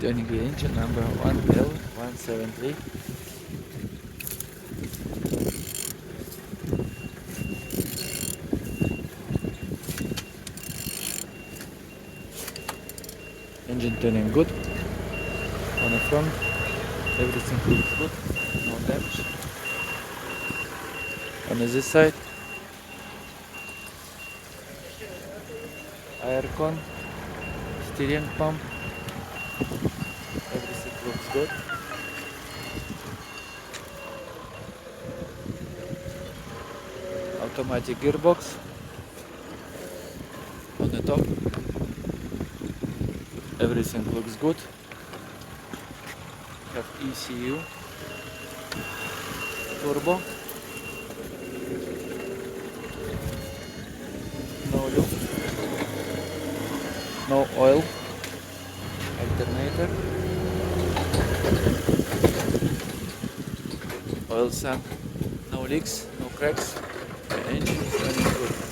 Turning the engine number 1L173. Engine tuning good. On the front, everything looks good, no damage. On this side, air con, steering pump, everything looks good. Automatic gearbox on the top, everything looks good. Have ECU, turbo, no lube, no oil, alternator, oil sump, no leaks, no cracks, the engine is running good.